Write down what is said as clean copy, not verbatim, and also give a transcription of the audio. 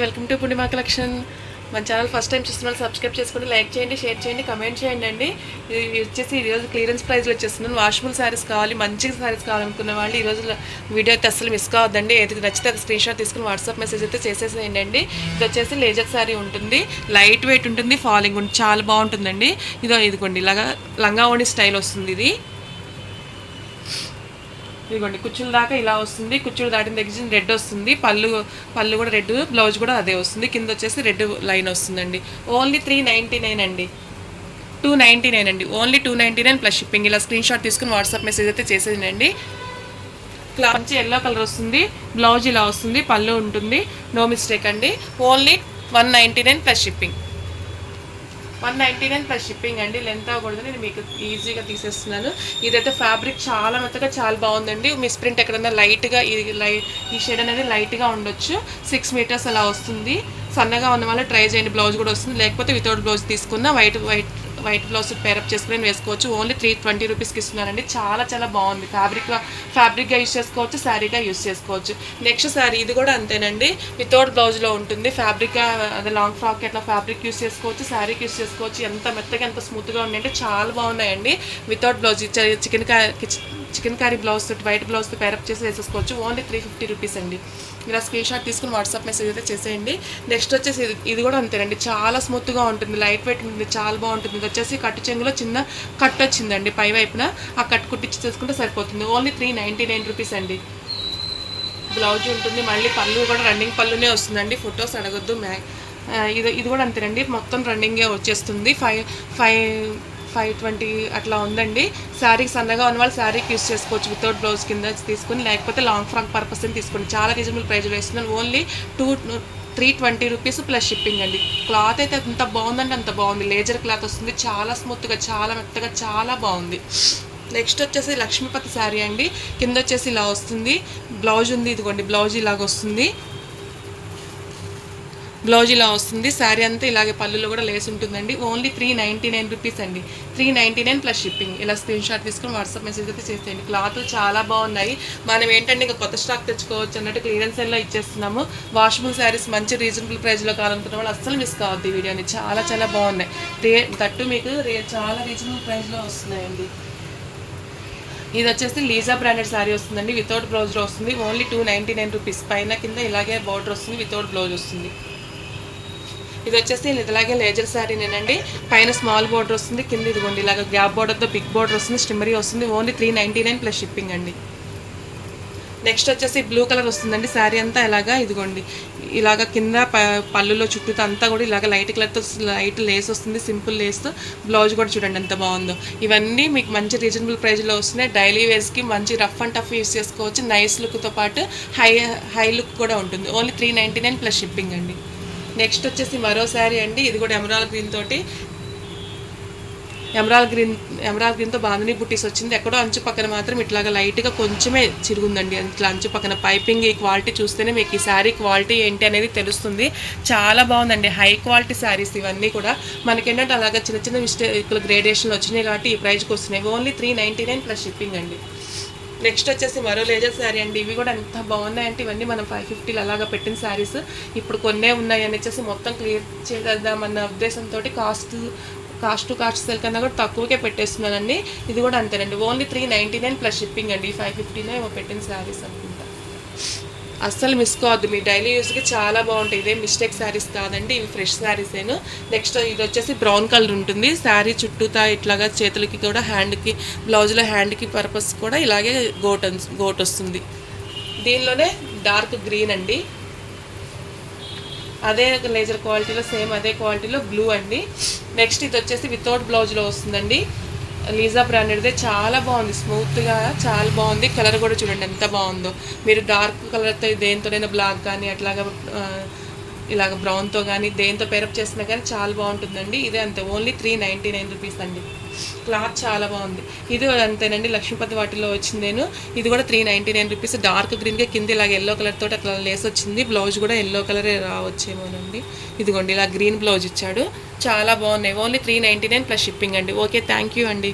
Welcome to Purnima collection. మన channel first time చూస్తున్నారు, subscribe చేసుకోండి, లైక్ చేయండి, షేర్ చేయండి, కమెంట్ చేయండి అండి. ఇది వచ్చేసి ఈరోజు క్లియరెన్స్ ప్రైస్లో వచ్చేస్తున్నాను. వాషబుల్ శారీస్ కావాలి, మంచి శారీస్ కావాలనుకున్న వాళ్ళు ఈరోజు వీడియో అయితే అసలు మిస్ కావద్దండి. ఏది నచ్చితే అది స్క్రీన్ షాట్ తీసుకుని వాట్సాప్ మెసేజ్ అయితే చేసేసేయండి అండి. ఇది వచ్చేసి లేజర్ శారీ ఉంటుంది, లైట్ వెయిట్ ఉంటుంది, ఫాలింగ్ ఉంటుంది, చాలా బాగుంటుందండి. ఇదిగోండి ఇలాగా లంగా ఓణి స్టైల్ వస్తుంది. ఇదిగోండి కుచ్చుల దాకా ఇలా వస్తుంది. కుచ్చులు దాటిన దగ్గర రెడ్ వస్తుంది. పళ్ళు కూడా రెడ్, బ్లౌజ్ కూడా అదే వస్తుంది. కింద వచ్చేసి రెడ్ లైన్ వస్తుందండి. ఓన్లీ 399 అండి, 299 అండి, ఓన్లీ 299 ప్లస్ షిప్పింగ్. ఇలా స్క్రీన్ షాట్ తీసుకుని వాట్సాప్ మెసేజ్ అయితే చేసేయండి. మంచి ఎల్లో కలర్ వస్తుంది, బ్లౌజ్ ఇలా వస్తుంది, పళ్ళు ఉంటుంది, నో మిస్టేక్ అండి. Only 199 plus shipping. 199 plus shipping అండి. లెంత్ అవ్వకూడదు, నేను మీకు ఈజీగా తీసేస్తున్నాను. ఇదైతే ఫ్యాబ్రిక్ చాలా మెత్తగా చాలా బాగుందండి. మిస్ ప్రింట్ ఎక్కడన్నా లైట్గా ఈ షేడ్ అనేది లైట్గా ఉండొచ్చు. 6 మీటర్స్ అలా వస్తుంది. సన్నగా ఉన్న వాళ్ళు ట్రై చేయండి, బ్లౌజ్ కూడా వస్తుంది. లేకపోతే వితౌట్ బ్లౌజ్ తీసుకున్న వైట్ బ్లౌజ్ పేరప్ చేసుకుని వేసుకోవచ్చు. ఓన్లీ 320 రూపీస్కి ఇస్తున్నానండి. చాలా బాగుంది. ఫ్యాబ్రిక్గా యూస్ చేసుకోవచ్చు, శారీగా యూస్ చేసుకోవచ్చు. నెక్స్ట్ శారీ ఇది కూడా అంతేనండి, వితౌట్ బ్లౌజ్లో ఉంటుంది. ఫ్యాబ్రిక్గా అదే లాంగ్ ఫ్రాక్ అట్లా ఫ్యాబ్రిక్ యూస్ చేసుకోవచ్చు, శారీకి యూస్ చేసుకోవచ్చు. ఎంత మెత్తగా ఎంత స్మూత్గా ఉన్నాయంటే చాలా బాగున్నాయండి. Without blouse chicken curry blouse తోటి వైట్ బ్లౌజ్తో పేరప్ చేసి వేసేసుకోవచ్చు. ఓన్లీ 350 రూపీస్ అండి. ఇలా స్క్రీన్ షాట్ తీసుకుని వాట్సాప్ మెసేజ్ అయితే చేసేయండి. నెక్స్ట్ వచ్చేసి ఇది కూడా అంతేనండి, చాలా స్మూత్గా ఉంటుంది, లైట్ వెయిట్ ఉంటుంది, చాలా బాగుంటుంది. ఇది వచ్చేసి కట్టు చెంగులో చిన్న కట్ వచ్చిందండి పై వైపున, ఆ కట్ కుట్టించి చేసుకుంటే సరిపోతుంది. ఓన్లీ 399 రూపీస్ అండి. బ్లౌజ్ ఉంటుంది, మళ్ళీ పళ్ళు కూడా రన్నింగ్ పళ్ళునే వస్తుందండి. ఫొటోస్ అడగొద్దు. ఇది కూడా అంతేనండి, మొత్తం రన్నింగే వచ్చేస్తుంది. 520 అట్లా ఉందండి. శారీకి సన్నగా ఉన్న వాళ్ళు శారీకి యూస్ చేసుకోవచ్చు, వితౌట్ బ్లౌజ్ కింద తీసుకుని. లేకపోతే లాంగ్ ఫ్రాక్ పర్పస్ అని తీసుకోండి. చాలా రీజనబుల్ ప్రైజ్లో వేస్తున్నాను. ఓన్లీ 320 రూపీస్ ప్లస్ షిప్పింగ్ అండి. క్లాత్ అయితే అంత బాగుందంటే అంత బాగుంది. లేజర్ క్లాత్ వస్తుంది, చాలా స్మూత్గా చాలా మెత్తగా చాలా బాగుంది. నెక్స్ట్ వచ్చేసి లక్ష్మీపతి శారీ అండి. కింద వచ్చేసి ఇలా వస్తుంది, బ్లౌజ్ ఉంది. ఇదిగోండి బ్లౌజ్ ఇలాగ వస్తుంది, బ్లౌజ్ ఇలా వస్తుంది. శారీ అంతా ఇలాగే పళ్ళులో కూడా లేసి ఉంటుందండి. ఓన్లీ 399 రూపీస్ అండి, 399 ప్లస్ షిప్పింగ్. ఇలా స్క్రీన్ షాట్ తీసుకుని వాట్సాప్ మెసేజ్ అయితే చేసేయండి. క్లాత్ చాలా బాగున్నాయి. మనం ఏంటంటే ఇంకా కొత్త స్టాక్ తెచ్చుకోవచ్చు అన్నట్టు క్లియరెన్స్ సెల్లో ఇచ్చేస్తున్నాము. వాషబుల్ శారీస్ మంచి రీజనబుల్ ప్రైస్లో కావాలనుకున్న వాళ్ళు అస్సలు మిస్ కావద్దు ఈ వీడియోని. చాలా బాగున్నాయి. తట్టు మీకు చాలా రీజనబుల్ ప్రైస్లో వస్తున్నాయండి. ఇది వచ్చేసి లీజా బ్రాండెడ్ శారీ వస్తుందండి, వితౌట్ బ్లౌజ్లో వస్తుంది. Only 299 rupees. పైన కింద ఇలాగే బార్డర్ వస్తుంది, వితౌట్ బ్లౌజ్ వస్తుంది. ఇది వచ్చేసి ఇలాగే లేజర్ శారీనేనండి. పైన స్మాల్ బార్డర్ వస్తుంది, కింద ఇదిగోండి ఇలాగ గ్యాప్ బార్డర్తో బిగ్ బార్డర్ వస్తుంది, స్టిమ్మరీ వస్తుంది. ఓన్లీ 399 ప్లస్ షిప్పింగ్ అండి. నెక్స్ట్ వచ్చేసి బ్లూ కలర్ వస్తుందండి. శారీ అంతా ఇదిగోండి ఇలాగ కింద పళ్ళులో చుట్టూతో అంతా కూడా ఇలాగ లైట్ కలర్తో లైట్ లేస్ వస్తుంది, సింపుల్ లేస్తో. బ్లౌజ్ కూడా చూడండి ఎంత బాగుందో. ఇవన్నీ మీకు మంచి రీజనబుల్ ప్రైస్లో వస్తున్నాయి. డైలీ వేర్స్కి మంచి రఫ్ అండ్ టఫ్ యూస్ చేసుకోవచ్చు. నైస్ లుక్తో పాటు హై లుక్ కూడా ఉంటుంది. ఓన్లీ 399 ప్లస్ షిప్పింగ్ అండి. నెక్స్ట్ వచ్చేసి మరో శారీ అండి. ఇది కూడా ఎమరాల్డ్ గ్రీన్ తోటి, ఎమరాల్డ్ గ్రీన్తో బాందిని బుట్టీస్ వచ్చింది. ఎక్కడో అంచు పక్కన మాత్రం ఇట్లాగా లైట్గా కొంచెమే చిరుగుందండి. ఇట్లా అంచు పక్కన పైపింగ్. ఈ క్వాలిటీ చూస్తేనే మీకు ఈ శారీ క్వాలిటీ ఏంటి అనేది తెలుస్తుంది. చాలా బాగుందండి, హై క్వాలిటీ శారీస్ ఇవన్నీ కూడా. మనకేంటంటే అలాగా చిన్న మిస్టేక్లు గ్రేడేషన్లు వచ్చినాయి కాబట్టి ఈ ప్రైస్కి వస్తున్నాయి. ఓన్లీ 399 ప్లస్ షిప్పింగ్ అండి. నెక్స్ట్ వచ్చేసి మరో లేజర్ శారీ అండి. ఇవి కూడా ఎంత బాగున్నాయంటే ఇవన్నీ మనం 550 అలాగా పెట్టిన శారీస్. ఇప్పుడు కొన్నే ఉన్నాయి అని వచ్చేసి మొత్తం క్లియర్ చేద్దామన్న ఉద్దేశంతో కాస్ట్ సెల్ కన్నా కూడా తక్కువకే పెట్టేస్తున్నానండి. ఇది కూడా అంతేనండి, ఓన్లీ 399 ప్లస్ షిప్పింగ్ అండి. 550 ఏమో పెట్టిన శారీస్ అనుకుంటా. అస్సలు మిస్ కావద్దు, మీ డైలీ యూస్కి చాలా బాగుంటాయి. ఇదే మిస్టేక్ శారీస్ కాదండి, ఇవి ఫ్రెష్ శారీసేను. నెక్స్ట్ ఇది వచ్చేసి బ్రౌన్ కలర్ ఉంటుంది. శారీ చుట్టూతా ఇట్లాగా చేతులకి కూడా హ్యాండ్కి, బ్లౌజ్లో హ్యాండ్కి పర్పస్ కూడా ఇలాగే గోట్ వస్తుంది. దీనిలోనే డార్క్ గ్రీన్ అండి, అదే లేజర్ క్వాలిటీలో సేమ్ అదే క్వాలిటీలో బ్లూ అండి. నెక్స్ట్ ఇది వచ్చేసి వితౌట్ బ్లౌజ్లో వస్తుందండి. లీజా బ్రాండెడ్దే, చాలా బాగుంది, స్మూత్గా చాలా బాగుంది. కలర్ కూడా చూడండి ఎంత బాగుందో. మీరు డార్క్ కలర్తో దేంతోనైనా బ్లాక్ కానీ అట్లాగా ఇలాగ బ్రౌన్తో కానీ దేంతో పేరప్ చేసినా కానీ చాలా బాగుంటుందండి. ఇదే అంతే, ఓన్లీ 399 రూపీస్ అండి. క్లాత్ చాలా బాగుంది. ఇది అంతేనండి, లక్ష్మీపతి వాటిలో వచ్చింది నేను. ఇది కూడా 399 రూపీస్. డార్క్ గ్రీన్గా కింద ఇలాగ ఎల్లో కలర్ తోటి అట్లా లేస్ వచ్చింది. బ్లౌజ్ కూడా ఎల్లో కలరే రావచ్చేమోనండి. ఇదిగోండి ఇలా గ్రీన్ బ్లౌజ్ ఇచ్చాడు. చాలా బాగున్నాయి. ఓన్లీ 399 ప్లస్ షిప్పింగ్ అండి. ఓకే, థ్యాంక్ యూ అండి.